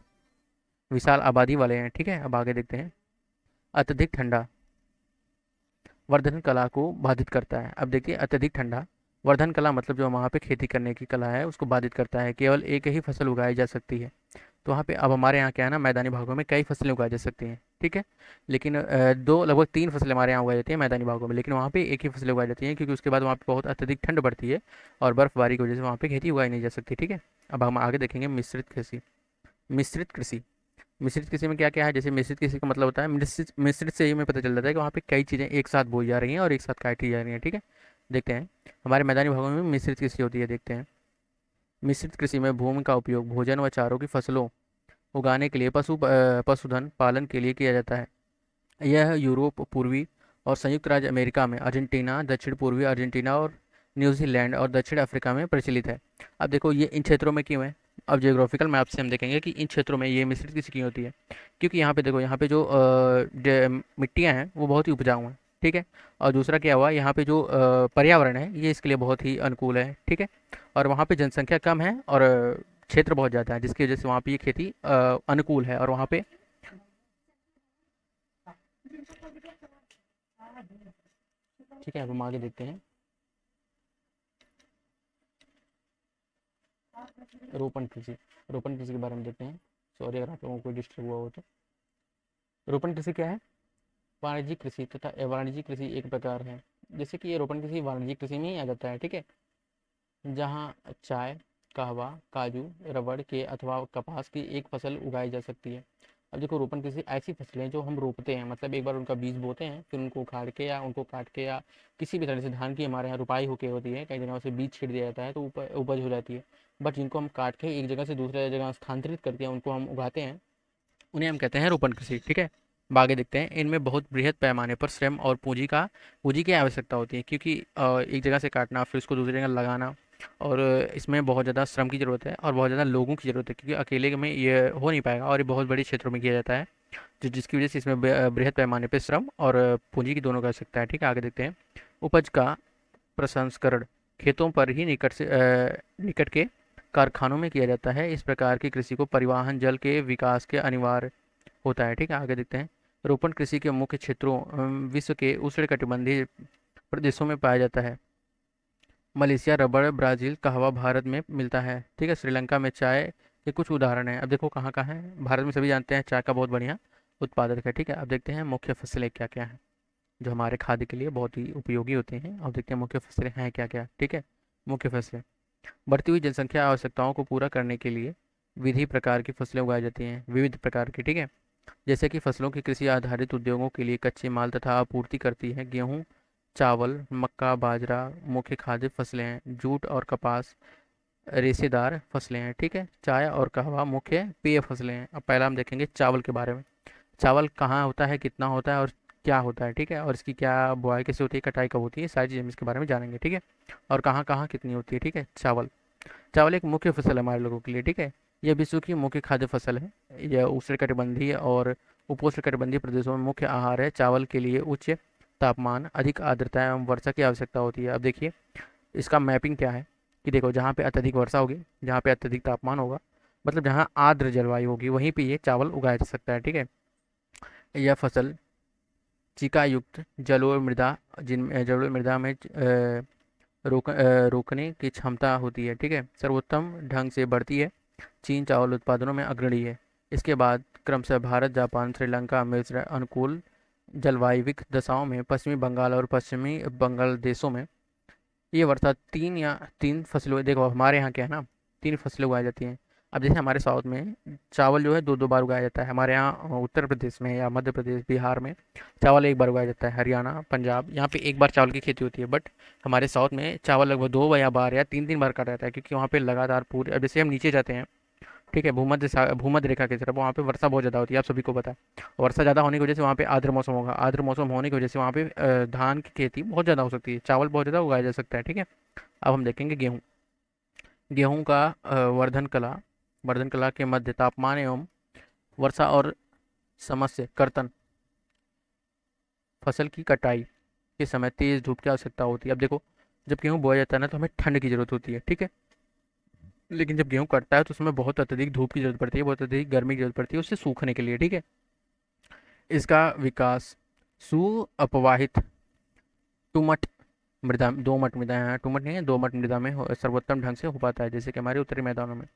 विशाल आबादी वाले हैं। ठीक है, अब आगे देखते हैं। अत्यधिक ठंडा वर्धन कला को बाधित करता है। अब देखिए, अत्यधिक ठंडा वर्धन कला मतलब जो वहाँ पे खेती करने की कला है उसको बाधित करता है। केवल एक ही फसल उगाई जा सकती है। तो वहाँ पे अब हमारे यहाँ क्या है ना, मैदानी भागों में कई फसलें उगाई जा सकती हैं। ठीक है, लेकिन दो लगभग तीन फसलें हमारे यहाँ उगाई जाती हैं मैदानी भागों में, लेकिन वहाँ पे एक ही फसलें उगाई जाती हैं, क्योंकि उसके बाद वहाँ पे बहुत अत्यधिक ठंड बढ़ती है और बर्फबारी की वजह से वहाँ पे खेती उगाई नहीं जा सकती। ठीक है, अब हम आगे देखेंगे मिश्रित कृषि। मिश्रित कृषि, मिश्रित कृषि में क्या क्या है? जैसे मिश्रित कृषि का मतलब होता है, मिश्रित मिश्रित से ही हमें पता चल जाता है कि वहाँ पे कई चीज़ें एक साथ बोई जा रही हैं और एक साथ काटी जा रही हैं। ठीक है, देखते हैं। हमारे मैदानी भागों में मिश्रित कृषि होती है, देखते हैं। मिश्रित कृषि में भूमि का उपयोग भोजन व चारों की फसलों उगाने के लिए पशुधन पालन के लिए किया जाता है। यह यूरोप, पूर्वी और संयुक्त राज्य अमेरिका में, अर्जेंटीना, दक्षिण पूर्वी अर्जेंटीना और न्यूजीलैंड और दक्षिण अफ्रीका में प्रचलित है। अब देखो, ये इन क्षेत्रों में क्यों है? अब जियोग्राफिकल मैप से हम देखेंगे कि इन क्षेत्रों में ये मिश्रित कृषि क्यों होती है। क्योंकि यहाँ पे देखो, यहाँ पे जो मिट्टियाँ हैं वो बहुत ही उपजाऊ हैं। ठीक है, और दूसरा क्या हुआ, यहाँ पे जो पर्यावरण है ये इसके लिए बहुत ही अनुकूल है। ठीक है, और वहाँ पे जनसंख्या कम है और क्षेत्र बहुत ज़्यादा है, जिसकी वजह से वहाँ पे ये खेती अनुकूल है। और वहाँ पे ठीक है, अब हम आगे देखते हैं। रोपण कृषि, रोपण कृषि के बारे में देखते हैं। सॉरी अगर आप लोगों को डिस्टर्ब हुआ हो तो। रोपण कृषि क्या है? वाणिज्यिक कृषि तथा अवाणिज्यिक कृषि एक प्रकार है। जैसे कि ये रोपण कृषि वाणिज्यिक कृषि में ही आ जाता है। ठीक है, जहाँ चाय, कहवा, काजू, रबड़ के अथवा कपास की एक फसल उगाई जा सकती है। अब देखो, रोपण कृषि ऐसी फसलें जो हम रोपते हैं, मतलब एक बार उनका बीज बोते हैं, फिर उनको उखाड़ के या उनको काट के या किसी भी तरह से, धान की हमारे यहाँ रुपाई होके होती है, कई जगहों से बीज छिड़ दिया जाता है तो उपज हो जाती है। बट जिनको हम काट के एक जगह से दूसरे जगह स्थानांतरित करके उनको हम उगाते हैं, उन्हें हम कहते हैं रोपण कृषि। ठीक है, अब आगे देखते हैं, इनमें बहुत बृहद पैमाने पर श्रम और पूंजी की आवश्यकता होती है, क्योंकि एक जगह से काटना फिर उसको दूसरी जगह लगाना, और इसमें बहुत ज़्यादा श्रम की ज़रूरत है और बहुत ज़्यादा लोगों की ज़रूरत है, क्योंकि अकेले में ये हो नहीं पाएगा और ये बहुत बड़े क्षेत्रों में किया जाता है, जिसकी वजह से इसमें बृहद पैमाने पर श्रम और पूंजी की दोनों की आवश्यकता है। ठीक है, आगे देखते हैं। उपज का प्रसंस्करण खेतों पर ही निकट के कारखानों में किया जाता है। इस प्रकार की कृषि को परिवहन जल के विकास के अनिवार्य होता है। ठीक है, आगे देखते हैं। रोपण कृषि के मुख्य क्षेत्रों विश्व के उष्णकटिबंधीय प्रदेशों में पाया जाता है। मलेशिया रबड़, ब्राज़ील कहवा भारत में मिलता है। ठीक है, श्रीलंका में चाय के कुछ उदाहरण हैं। अब देखो कहाँ कहाँ है। भारत में सभी जानते हैं चाय का बहुत बढ़िया उत्पादक है। ठीक है, अब देखते हैं मुख्य फसलें क्या क्या हैं जो हमारे खाद्य के लिए बहुत ही उपयोगी होते हैं। अब देखते हैं मुख्य फसलें हैं क्या क्या। ठीक है, मुख्य फसलें। बढ़ती हुई जनसंख्या आवश्यकताओं को पूरा करने के लिए विधि प्रकार की फसलें उगाई जाती हैं, विविध प्रकार की। ठीक है, जैसे कि फसलों की कृषि आधारित उद्योगों के लिए कच्चे माल तथा आपूर्ति करती है। गेहूं, चावल, मक्का, बाजरा मुख्य खाद्य फसलें हैं। जूट और कपास रेशेदार फसलें हैं। ठीक है, चाय और कहवा मुख्य पेय फसलें हैं। अब पहला हम देखेंगे चावल के बारे में। चावल कहाँ होता है, कितना होता है और क्या होता है। ठीक है, और इसकी क्या बुआई कैसे होती है, कटाई कब होती है, सारी चीज़ हम इसके बारे में जानेंगे। ठीक है, और कहाँ कहाँ कितनी होती है। ठीक है, चावल चावल एक मुख्य फसल है हमारे लोगों के लिए। ठीक है, यह विश्व की मुख्य खाद्य फसल है। यह उष्णकटिबंधीय और उपोष्णकटिबंधीय प्रदेशों में मुख्य आहार है। चावल के लिए उच्च तापमान, अधिक आर्द्रता एवं वर्षा की आवश्यकता होती है। अब देखिए इसका मैपिंग क्या है कि देखो, जहाँ पे अत्यधिक वर्षा होगी, जहाँ पे अत्यधिक तापमान होगा, मतलब जहाँ आर्द्र जलवायु होगी, वहीं पे ये चावल उगाया जा सकता है। ठीक है, यह फसल चिका युक्त जलोढ़ मृदा, जलोढ़ मृदा में रोकने की क्षमता होती है। ठीक है, सर्वोत्तम ढंग से बढ़ती है। चीन चावल उत्पादनों में अग्रणी है। इसके बाद क्रमशः भारत, जापान, श्रीलंका, मिस्र अनुकूल जलवायविक दशाओं में, पश्चिमी बंगाल और पश्चिमी बंगाल देशों में ये वर्षा तीन फसलों, देखो हमारे यहाँ क्या है ना, तीन फसलें उगाई जाती हैं। अब जैसे हमारे साउथ में चावल जो है दो दो बार उगाया जाता है। हमारे यहाँ उत्तर प्रदेश में या मध्य प्रदेश, बिहार में चावल एक बार उगाया जाता है। हरियाणा, पंजाब, यहाँ पे एक बार चावल की खेती होती है। बट हमारे साउथ में चावल लगभग दो या बार या तीन तीन बार काटा जाता है, क्योंकि वहाँ पे लगातार पूरे, अब जैसे हम नीचे जाते हैं, ठीक है, भूमध्य रेखा की तरफ, वहाँ पे वर्षा बहुत ज़्यादा होती है, आप सभी को पता है। वर्षा ज़्यादा होने की वजह से वहाँ पे आर्द्र मौसम होगा। आर्द्र मौसम होने की वजह से वहाँ पे धान की खेती बहुत ज़्यादा हो सकती है, चावल बहुत ज़्यादा उगाया जा सकता है। ठीक है, अब हम देखेंगे गेहूँ। गेहूँ का वर्धन कला के मध्य तापमान एवं वर्षा और समस्या कर्तन, फसल की कटाई के समय तेज धूप की आवश्यकता होती है। अब देखो, जब गेहूँ बोया जाता है ना, तो हमें ठंड की जरूरत होती है। ठीक है, लेकिन जब गेहूँ कटता है तो उसमें बहुत अत्यधिक धूप की जरूरत पड़ती है, बहुत अत्यधिक गर्मी की जरूरत पड़ती है उससे सूखने के लिए। ठीक है, इसका विकास सु अपवाहित टुमट मृदा, दोमट मृदा है, टुमट नहीं है, दोमट मृदा में सर्वोत्तम ढंग से हो पाता है, जैसे कि हमारे उत्तरी मैदानों में।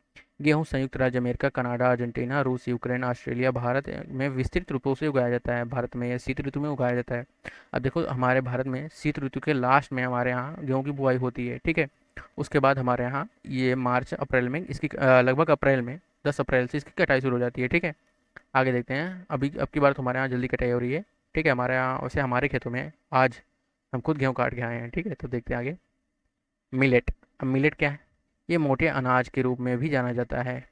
गेहूं संयुक्त राज्य अमेरिका, कनाडा, अर्जेंटीना, रूस, यूक्रेन, ऑस्ट्रेलिया, भारत में विस्तृत रूपों से उगाया जाता है। भारत में यह शीत ऋतु में उगाया जाता है। अब देखो हमारे भारत में शीत ऋतु के लास्ट में हमारे यहाँ गेहूँ की बुआई होती है। ठीक है, उसके बाद हमारे यहाँ ये मार्च अप्रैल में इसकी लगभग अप्रैल में 10 अप्रैल से इसकी कटाई शुरू हो जाती है। ठीक है, आगे देखते हैं। अभी अब की बार तो हमारे यहाँ जल्दी कटाई हो रही है। ठीक है, हमारे यहाँ वैसे हमारे खेतों में आज हम खुद गेहूँ काट के आए हैं। ठीक है, तो देखते हैं आगे। मिलेट। अब मिलेट क्या है, ये मोटे अनाज के रूप में भी जाना जाता है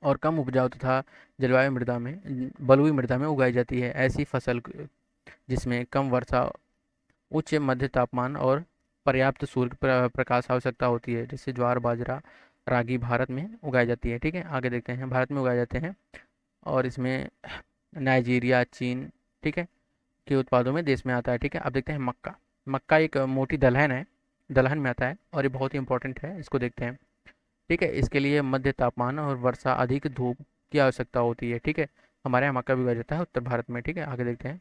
और कम उपजाऊ तथा जलवायु मृदा में, बलुई मृदा में उगाई जाती है। ऐसी फसल जिसमें कम वर्षा, उच्च मध्य तापमान और पर्याप्त सूर्य प्रकाश आवश्यकता होती है, जैसे ज्वार, बाजरा, रागी भारत में उगाई जाती है। ठीक है, आगे देखते हैं। भारत में उगाए जाते हैं और इसमें नाइजीरिया, चीन, ठीक है, के उत्पादों में देश में आता है। ठीक है, अब देखते हैं मक्का। मक्का एक मोटी दलहन है, दलहन में आता है और ये बहुत ही इंपॉर्टेंट है, इसको देखते हैं। ठीक है, इसके लिए मध्य तापमान और वर्षा, अधिक धूप की आवश्यकता होती है। ठीक है, हमारे यहाँ मक्का भी उगाया जाता है उत्तर भारत में। ठीक है, आगे देखते हैं।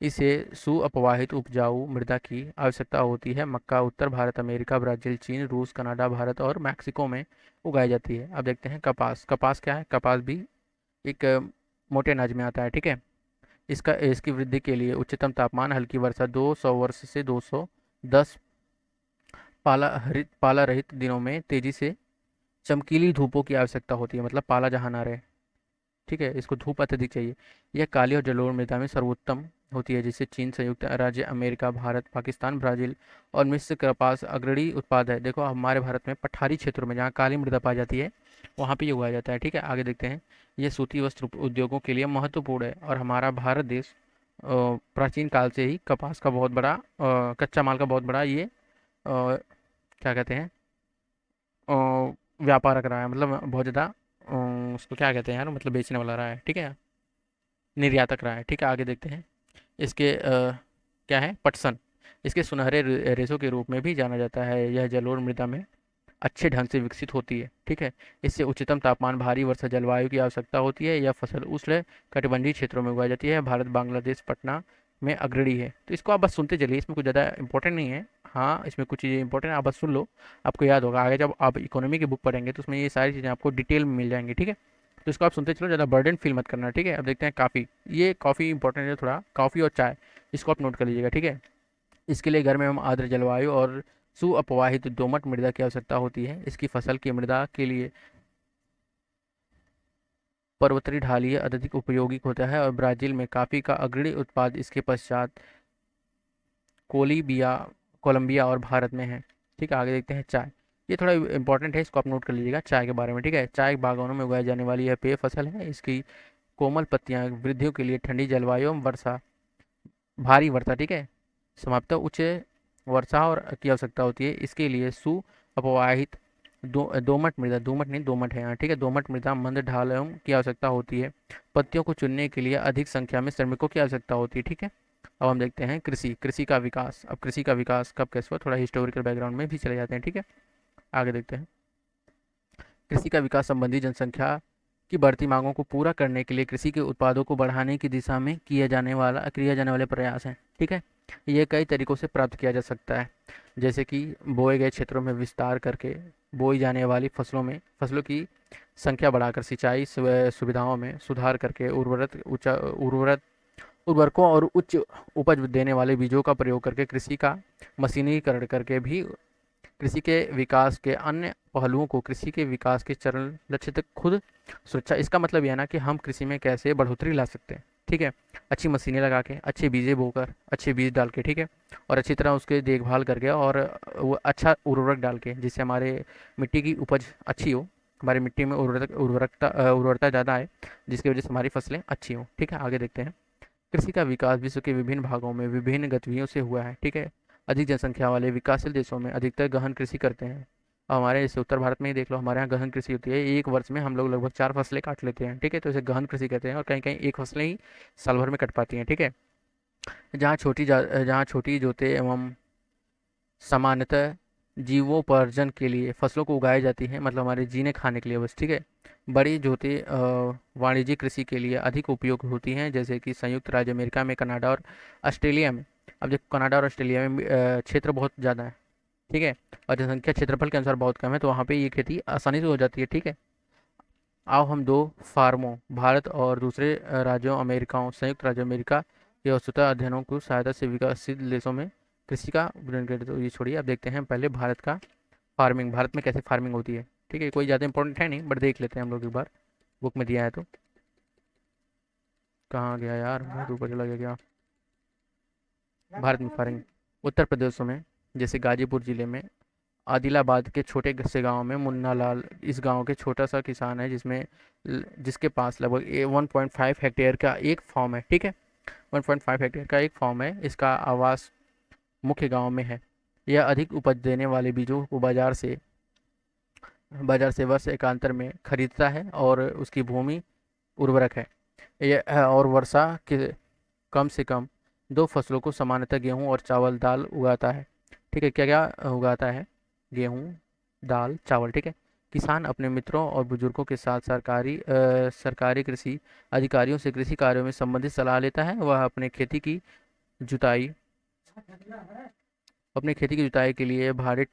इसे सुअपवाहित उपजाऊ मृदा की आवश्यकता होती है। मक्का उत्तर भारत, अमेरिका, ब्राज़ील, चीन, रूस, कनाडा, भारत और मैक्सिको में उगाई जाती है। अब देखते हैं कपास। कपास क्या है, कपास भी एक मोटे अनाज में आता है। ठीक है, इसकी वृद्धि के लिए उच्चतम तापमान, हल्की वर्षा, 200 वर्ष से 210 पाला रहित दिनों में तेजी से चमकीली धूपों की आवश्यकता होती है, मतलब पाला जहाँ ना रहे। ठीक है, इसको धूप अत्यधिक चाहिए। यह काली और जलोढ़ मृदा में सर्वोत्तम होती है, जिससे चीन, संयुक्त राज्य अमेरिका, भारत, पाकिस्तान, ब्राजील और मिस्र कपास अग्रणी उत्पाद है। देखो हमारे भारत में पठारी क्षेत्रों में जहाँ काली मृदा पाई जाती है, वहाँ पे ये उगाया जाता है। ठीक है, आगे देखते हैं। ये सूती वस्त्र उद्योगों के लिए महत्वपूर्ण है और हमारा भारत देश प्राचीन काल से ही कपास का बहुत बड़ा कच्चा माल का बहुत बड़ा ये क्या कहते हैं व्यापार रख रहा है, मतलब बहुत ज़्यादा उसको क्या कहते हैं यार, मतलब बेचने वाला रहा है। ठीक है, निर्यातक रहा है। ठीक है, आगे देखते हैं। इसके क्या है, पटसन। इसके सुनहरे रेशों के रूप में भी जाना जाता है। यह जलोढ़ मृदा में अच्छे ढंग से विकसित होती है। ठीक है, इससे उच्चतम तापमान, भारी वर्षा जलवायु की आवश्यकता होती है। यह फसल उष्ण कटिबंधीय क्षेत्रों में उगाई जाती है। भारत बांग्लादेश पटना में अग्रणी है। तो इसको आप बस सुनते चलिए, इसमें कुछ ज़्यादा इंपॉर्टेंट नहीं है। हाँ, इसमें कुछ चीज़ें इंपॉर्टेंट है, आप बस सुन लो, आपको याद होगा। आगे जब आप इकोनॉमी की बुक पढ़ेंगे तो उसमें ये सारी चीज़ें आपको डिटेल में मिल जाएंगी। ठीक है, तो इसको आप सुनते चलो, ज़्यादा बर्डन फील मत करना। ठीक है, अब देखते हैं कॉफ़ी। ये कॉफ़ी इंपॉर्टेंट है थोड़ा, कॉफ़ी और चाय, इसको आप नोट कर लीजिएगा। ठीक है, इसके लिए गर्म एवं आर्द्र जलवायु और सुअपवाहित दोमट मृदा की आवश्यकता होती है। इसकी फसल की मृदा के लिए पर्वतीय ढालीय अत्यधिक उपयोगी होता है और ब्राज़ील में कॉफ़ी का अग्रणी उत्पाद इसके पश्चात कोलंबिया कोलंबिया और भारत में है। ठीक है, आगे देखते हैं चाय। ये थोड़ा इंपॉर्टेंट है, इसको आप नोट कर लीजिएगा चाय के बारे में। ठीक है, चाय बागानों में उगाई जाने वाली यह पेय फसल है। इसकी कोमल पत्तियां वृद्धियों के लिए ठंडी जलवायु एवं वर्षा, भारी वर्षा, ठीक है, समाप्त उच्च वर्षा और की आवश्यकता होती है। इसके लिए सु अपवाहित दोमट मृदा, दोमट नहीं दोमट है यहाँ। ठीक है, दोमट मृदा, मंद ढाल एवं की आवश्यकता होती है। पत्तियों को चुनने के लिए अधिक संख्या में श्रमिकों की आवश्यकता होती है। ठीक है, अब हम देखते हैं कृषि, कृषि का विकास। अब कृषि का विकास कब कैसे हुआ, थोड़ा हिस्टोरिकल बैकग्राउंड में भी चले जाते हैं। ठीक है, आगे देखते हैं। कृषि का विकास संबंधी जनसंख्या की बढ़ती मांगों को पूरा करने के लिए कृषि के उत्पादों को बढ़ाने की दिशा में किया जाने वाले प्रयास हैं। ठीक है, ये कई तरीकों से प्राप्त किया जा सकता है, जैसे कि बोए गए क्षेत्रों में विस्तार करके, बोई जाने वाली फसलों की संख्या बढ़ाकर, सिंचाई सुविधाओं में सुधार करके, उर्वरकों और उच्च उपज देने वाले बीजों का प्रयोग करके, कृषि का मशीनीकरण करके भी कृषि के विकास के अन्य पहलुओं को कृषि के विकास के चरण लक्ष्य तक खुद सुरक्षा। इसका मतलब यह ना कि हम कृषि में कैसे बढ़ोतरी ला सकते हैं। ठीक है, अच्छी मशीनें लगा के, अच्छे बीजे बोकर, अच्छे बीज डाल के, ठीक है, और अच्छी तरह उसके देखभाल करके, और वो अच्छा उर्वरक डाल के, जिससे हमारे मिट्टी की उपज अच्छी हो, हमारी मिट्टी में उर्वरता ज़्यादा आए, जिसकी वजह से हमारी फसलें अच्छी हों। ठीक है, आगे देखते हैं। कृषि का विकास विश्व के विभिन्न भागों में विभिन्न गतिविधियों से हुआ है। ठीक है, अधिक जनसंख्या वाले विकासशील देशों में अधिकतर गहन कृषि करते हैं। अब हमारे जैसे उत्तर भारत में ही देख लो, हमारे यहाँ गहन कृषि होती है। एक वर्ष में हम लोग लगभग 4 फसलें काट लेते हैं। ठीक है, तो इसे गहन कृषि कहते हैं, और कहीं कहीं एक फसलें ही साल भर में कट पाती हैं। ठीक है, जहाँ छोटी जोतें एवं सामान्यतः जीवोपार्जन के लिए फसलों को उगाई जाती हैं, मतलब हमारे जीने खाने के लिए बस। ठीक है, बड़ी जोतें वाणिज्यिक कृषि के लिए अधिक उपयोग होती हैं, जैसे कि संयुक्त राज्य अमेरिका में, कनाडा और ऑस्ट्रेलिया में। अब देखो, कनाडा और ऑस्ट्रेलिया में क्षेत्र बहुत ज़्यादा है। ठीक है, और जनसंख्या क्षेत्रफल के अनुसार बहुत कम है, तो वहाँ पे ये खेती आसानी से हो जाती है। ठीक है, आओ हम दो फार्मों, भारत और दूसरे राज्यों अमेरिकाओं संयुक्त राज्य अमेरिका के वस्तुतः अध्ययनों को सहायता से विकसित देशों में कृषि का वर्णन करें। तो ये छोड़िए, अब देखते हैं पहले भारत का फार्मिंग, भारत में कैसे फार्मिंग होती है। ठीक है, कोई ज़्यादा इंपॉर्टेंट है नहीं, बट देख लेते हैं हम लोग एक बार, बुक में दिया है तो। कहाँ गया यार, बहुत ऊपर चला गया क्या। भारत में फार्मिंग उत्तर प्रदेशों में, जैसे गाजीपुर जिले में आदिलाबाद के छोटे से गांव में मुन्ना लाल, इस गांव के छोटा सा किसान है, जिसके पास लगभग 1.5 हेक्टेयर का एक फॉर्म है। ठीक है, 1.5 हेक्टेयर का एक फॉर्म है। इसका आवास मुख्य गांव में है। यह अधिक उपज देने वाले बीजों को बाजार से वर्ष एकांतर में खरीदता है, और उसकी भूमि उर्वरक है। यह और वर्षा के कम से कम 2 फसलों को सामान्यतः गेहूं और चावल दाल उगाता है। ठीक है, क्या क्या उगाता है, गेहूं, दाल, चावल। ठीक है, किसान अपने मित्रों और बुजुर्गों के साथ सरकारी कृषि अधिकारियों से कृषि कार्यों में संबंधित सलाह लेता है। वह जुताई अपने खेती की जुताई के लिए भाड़े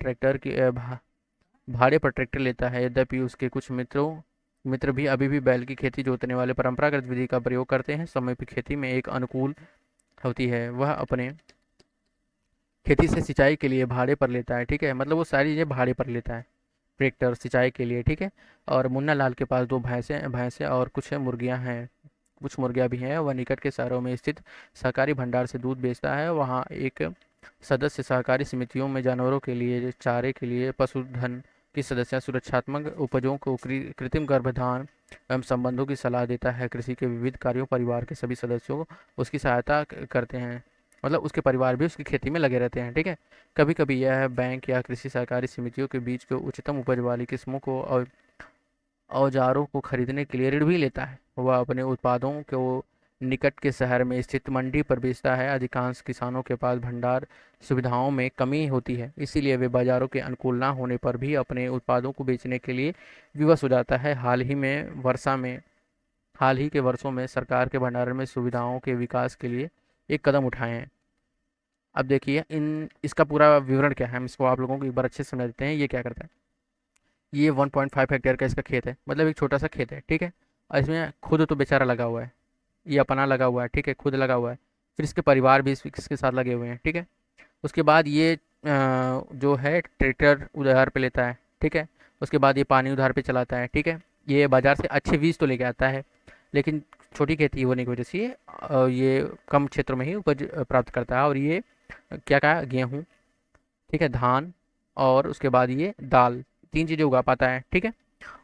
पर ट्रैक्टर लेता है। यद्यपि उसके कुछ मित्र भी अभी भी बैल की खेती जोतने वाले परंपरागत विधि का प्रयोग करते हैं। समय की खेती में एक अनुकूल होती है, वह अपने खेती से सिंचाई के लिए भाड़े पर लेता है। ठीक है, मतलब वो सारी चीज़ें भाड़े पर लेता है, ट्रैक्टर, सिंचाई के लिए। ठीक है, और मुन्ना लाल के पास 2 भैंसें और कुछ मुर्गियां हैं, कुछ मुर्गियां भी हैं। वह निकट के शहरों में स्थित सहकारी भंडार से दूध बेचता है। वहाँ एक सदस्य सहकारी समितियों में जानवरों के लिए चारे के लिए पशुधन कि सदस्य सुरक्षात्मक उपजों को कृत्रिम गर्भधान एवं संबंधों की सलाह देता है। कृषि के विविध कार्यों परिवार के सभी सदस्यों को उसकी सहायता करते हैं, मतलब उसके परिवार भी उसकी खेती में लगे रहते हैं। ठीक है। कभी कभी यह बैंक या कृषि सहकारी समितियों के बीच को उच्चतम उपज वाली किस्मों को और औजारों को खरीदने के लिए ऋण भी लेता है। वह अपने उत्पादों को निकट के शहर में स्थित मंडी पर बेचता है। अधिकांश किसानों के पास भंडार सुविधाओं में कमी होती है, इसीलिए वे बाजारों के अनुकूल ना होने पर भी अपने उत्पादों को बेचने के लिए विवश हो जाता है। हाल ही के वर्षों में सरकार के भंडारण में सुविधाओं के विकास के लिए एक कदम उठाए हैं। अब देखिए इन इसका पूरा विवरण क्या है, हम इसको आप लोगों को एक बार अच्छे से समझ देते हैं। ये क्या करता है, ये 1.5 हेक्टेयर का इसका खेत है, मतलब एक छोटा सा खेत है। ठीक है। और इसमें खुद तो बेचारा लगा हुआ है, ये अपना लगा हुआ है। ठीक है, खुद लगा हुआ है, फिर इसके परिवार भी इसके साथ लगे हुए हैं। ठीक है। उसके बाद ये जो है ट्रैक्टर उधार पे लेता है। ठीक है। उसके बाद ये पानी उधार पे चलाता है। ठीक है। ये बाजार से अच्छे बीज तो लेके आता है, लेकिन छोटी खेती होने की वजह से ये कम क्षेत्रों में ही उपज प्राप्त करता है। और ये क्या कहा, गेहूँ, ठीक है, धान, और उसके बाद ये दाल, तीन चीज़ें उगा पाता है। ठीक है।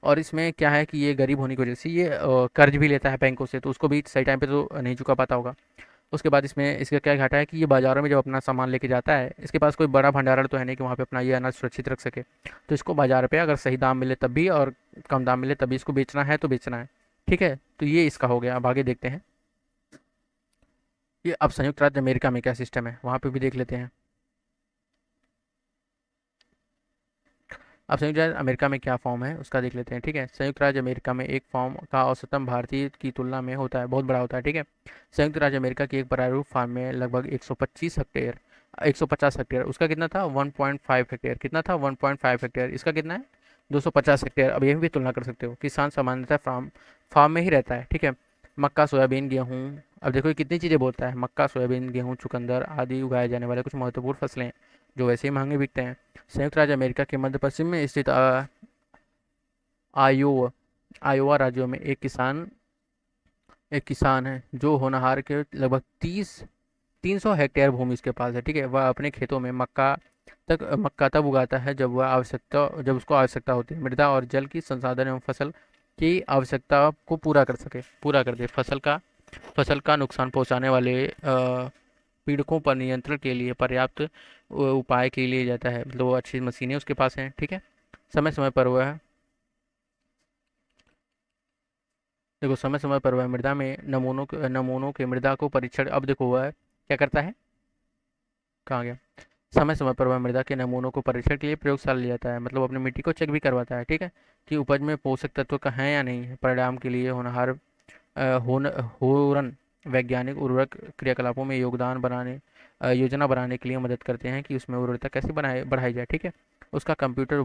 और इसमें क्या है कि ये गरीब होने की वजह से ये कर्ज भी लेता है बैंकों से, तो उसको भी सही टाइम पे तो नहीं चुका पाता होगा। उसके बाद इसमें इसका क्या घाटा है कि ये बाज़ारों में जब अपना सामान लेके जाता है, इसके पास कोई बड़ा भंडारण तो है नहीं कि वहाँ पे अपना ये अनाज सुरक्षित रख सके। तो इसको बाज़ार पे अगर सही दाम मिले तब भी, और कम दाम मिले तभी इसको बेचना है तो बेचना है। ठीक है। तो ये इसका हो गया। अब आगे देखते हैं ये अब संयुक्त राज्य अमेरिका में क्या सिस्टम है, वहाँ पे भी देख लेते हैं। अब संयुक्त राज्य अमेरिका में क्या फॉर्म है उसका देख लेते हैं। ठीक है। संयुक्त राज्य अमेरिका में एक फॉर्म का औसतन भारतीय की तुलना में होता है, बहुत बड़ा होता है। ठीक है। संयुक्त राज्य अमेरिका की एक प्रारूप फार्म में लगभग 125 हेक्टेयर, 150 हेक्टेयर, उसका कितना था 1.5 हेक्टेयर, कितना था 1.5 हेक्टेयर, इसका कितना है 250 हेक्टेयर। अब यही भी तुलना कर सकते हो। किसान सामान्यतः फार्म फार्म में ही रहता है। ठीक है। मक्का, सोयाबीन, गेहूँ, अब देखो ये कितनी चीज़ें बोलता है, मक्का, सोयाबीन, गेहूँ, चुकंदर आदि उगाए जाने वाले कुछ महत्वपूर्ण फसलें हैं जो वैसे ही महंगे बिकते हैं। संयुक्त राज्य अमेरिका के मध्य पश्चिम में स्थित आयोवा आयोवा राज्यों में एक किसान है जो होनहार के लगभग 300 हेक्टेयर भूमि इसके पास है। ठीक है। वह अपने खेतों में मक्का तब उगाता है जब उसको आवश्यकता होती है, मृदा और जल की संसाधन एवं फसल की आवश्यकता को पूरा कर दे। फसल का नुकसान पहुंचाने वाले पीड़कों पर नियंत्रण के लिए पर्याप्त उपाय के लिए जाता है, मतलब वो अच्छी मशीनें उसके पास हैं। ठीक है। समय समय पर वह देखो समय समय पर वह मृदा में नमूनों के मृदा को परीक्षण, अब देखो वह क्या करता है, कहाँ गया, समय समय पर वह मृदा के नमूनों को परीक्षण के लिए प्रयोगशाला ले जाता है, मतलब अपनी मिट्टी को चेक भी करवाता है। ठीक है। कि उपज में पोषक तत्व का है या नहीं है। परिणाम के लिए होनहार होन होरन वैज्ञानिक उर्वरक क्रियाकलापों में योजना बनाने के लिए मदद करते हैं कि उसमें उर्वरता कैसे बढ़ाई जाए। ठीक है। उसका कंप्यूटर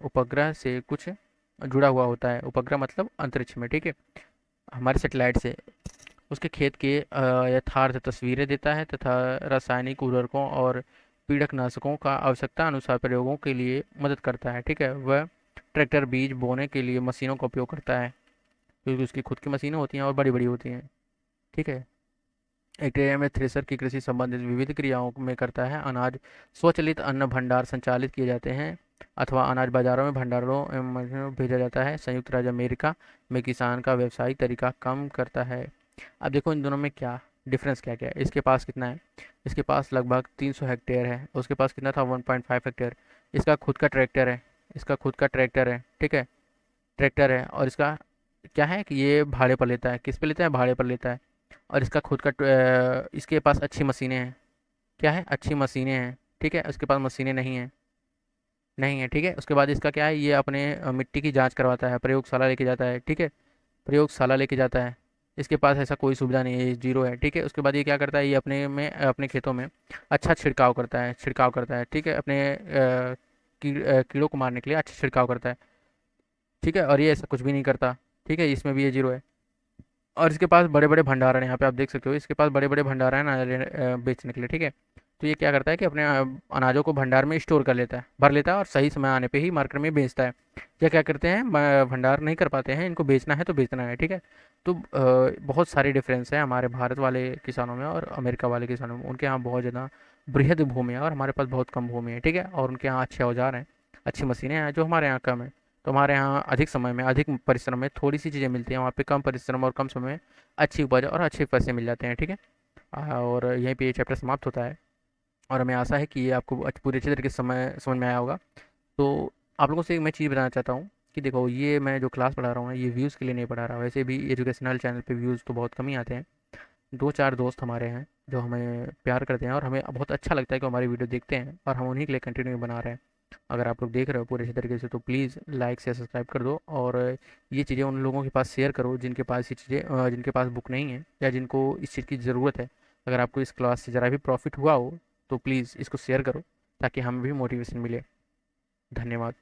उपग्रह से कुछ जुड़ा हुआ होता है, उपग्रह मतलब अंतरिक्ष में। ठीक है। हमारे सेटेलाइट से उसके खेत के यथार्थ तस्वीरें देता है तथा रासायनिक उर्वरकों और पीड़कनाशकों का आवश्यकता अनुसार प्रयोगों के लिए मदद करता है। ठीक है। वह ट्रैक्टर, बीज बोने के लिए मशीनों का उपयोग करता है, क्योंकि उसकी खुद की मशीनें होती हैं और बड़ी बड़ी होती हैं। ठीक है। एक ट्रेलर में थ्रेसर की कृषि संबंधित विविध क्रियाओं में करता है। अनाज स्वचालित अन्न भंडार संचालित किए जाते हैं अथवा अनाज बाजारों में भंडारों एवं मंडियों में भेजा जाता है। संयुक्त राज्य अमेरिका में किसान का व्यावसायिक तरीका कम करता है। अब देखो इन दोनों में क्या डिफरेंस क्या क्या है। इसके पास कितना है, इसके पास लगभग 300 हेक्टेयर है, उसके पास कितना था 1.5 हेक्टेयर। इसका खुद का ट्रैक्टर है, ठीक है, ट्रैक्टर है। और इसका क्या है कि ये भाड़े पर लेता है, किस पे लेता है, भाड़े पर लेता है। और इसका खुद का इसके पास अच्छी मशीनें हैं, क्या है, अच्छी मशीनें हैं। ठीक है। उसके पास मशीनें नहीं है। ठीक है। उसके बाद इसका क्या है, ये अपने मिट्टी की जांच करवाता है, प्रयोगशाला लेके जाता है। ठीक है। प्रयोगशाला लेके जाता है। इसके पास ऐसा कोई सुविधा नहीं है, ये जीरो है। ठीक है। उसके बाद ये क्या करता है, ये अपने खेतों में अच्छा छिड़काव करता है। ठीक है। अपने कीड़ों को मारने के लिए अच्छा छिड़काव करता है। ठीक है। और ये ऐसा कुछ भी नहीं करता। ठीक है। इसमें भी ये जीरो है। और इसके पास बड़े बड़े भंडारण हैं, यहाँ पे आप देख सकते हो इसके पास बड़े बड़े भंडारण हैं बेचने के लिए। ठीक है। तो ये क्या करता है कि अपने अनाजों को भंडार में स्टोर कर लेता है, भर लेता है और सही समय आने पे ही मार्केट में बेचता है। या क्या करते हैं, भंडार नहीं कर पाते हैं, इनको बेचना है तो बेचना है। ठीक है। तो बहुत सारी डिफरेंस है हमारे भारत वाले किसानों में और अमेरिका वाले किसानों में। उनके यहाँ बहुत ज़्यादा बृहद भूमि है और हमारे पास बहुत कम भूमि है। ठीक है। और उनके यहाँ अच्छे औजार हैं अच्छी मशीनें हैं जो हमारे यहाँ कम है। तो हमारे यहाँ अधिक समय में, अधिक परिश्रम में थोड़ी सी चीज़ें मिलती हैं, वहाँ पे कम परिश्रम और कम समय में अच्छी उपज और अच्छे पैसे मिल जाते हैं। ठीक है। और यहीं पे ये चैप्टर समाप्त होता है। और हमें आशा है कि ये आपको पूरे अच्छे तरीके से समझ में आया होगा। तो आप लोगों से एक मैं चीज़ बताना चाहता हूँ कि देखो, ये मैं जो क्लास पढ़ा रहा हूँ ये व्यूज़ के लिए नहीं पढ़ा रहा हूँ। वैसे भी एजुकेशनल चैनल पे व्यूज़ तो बहुत कम ही आते हैं। दो चार दोस्त हमारे हैं जो हमें प्यार करते हैं और हमें बहुत अच्छा लगता है कि हमारी वीडियो देखते हैं, और हम उन्हीं के लिए कंटिन्यू बना रहे हैं। अगर आप लोग देख रहे हो पूरे अच्छे तरीके से तो प्लीज़ लाइक से सब्सक्राइब कर दो, और ये चीज़ें उन लोगों के पास शेयर करो जिनके पास ये चीज़ें जिनके पास बुक नहीं है या जिनको इस चीज़ की ज़रूरत है। अगर आपको इस क्लास से ज़रा भी प्रॉफिट हुआ हो तो प्लीज़ इसको शेयर करो, ताकि हमें भी मोटिवेशन मिले। धन्यवाद।